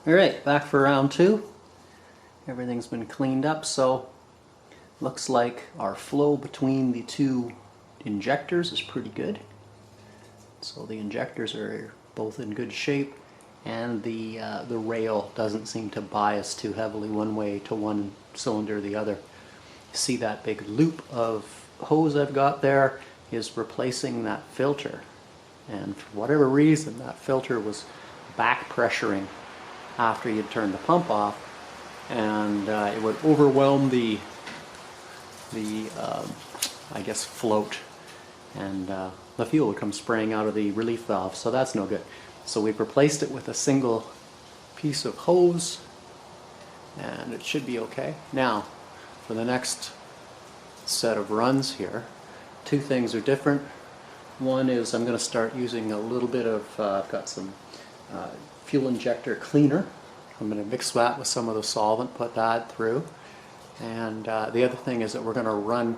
Alright, back for round two. Everything's been cleaned up, so looks like our flow between the two injectors is pretty good. So the injectors are both in good shape, and the rail doesn't seem to bias too heavily one way to one cylinder or the other. See that big loop of hose I've got there is replacing that filter, and for whatever reason that filter was back pressuring after you'd turned the pump off, and it would overwhelm the I guess float, and the fuel would come spraying out of the relief valve, so that's no good. So we've replaced it with a single piece of hose, and it should be okay. Now for the next set of runs here, two things are different. One is I'm going to start using a little bit of, I've got some fuel injector cleaner. I'm going to mix that with some of the solvent, put that through. And the other thing is that we're going to run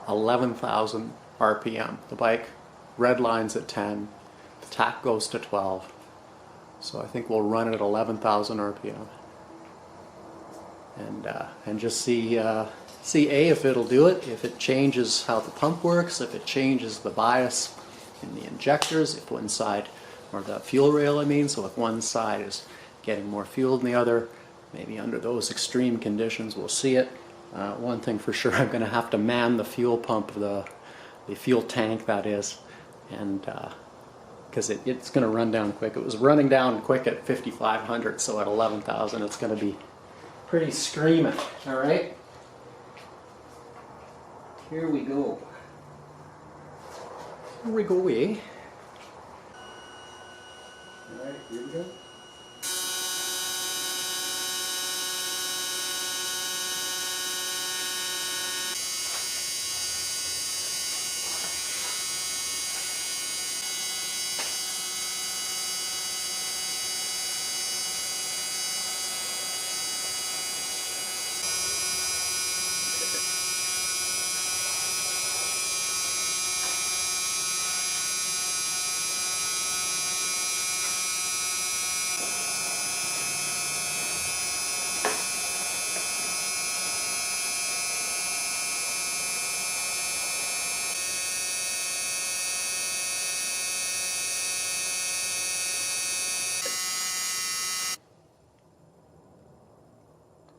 11,000 RPM. The bike red lines at 10, the tach goes to 12. So I think we'll run it at 11,000 RPM. And just see if it'll do it, if it changes how the pump works, if it changes the bias in the injectors, if one side, or the fuel rail I mean, so if one side is getting more fuel than the other, maybe under those extreme conditions we'll see it. One thing for sure, I'm going to have to man the fuel pump, the fuel tank that is, and because it's going to run down quick. It was running down quick at 5,500, so at 11,000 it's going to be pretty screaming. Alright, here we go. Here we go, eh? Alright, here we go.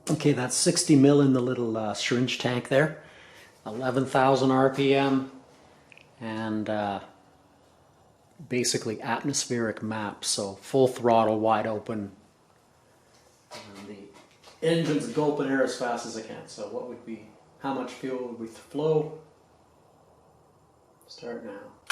Okay, that's 60 mil in the little syringe tank there, 11,000 RPM, and basically atmospheric map, so full throttle, wide open. And the engine's gulping air as fast as I can, so what would be, how much fuel would we flow? Start now.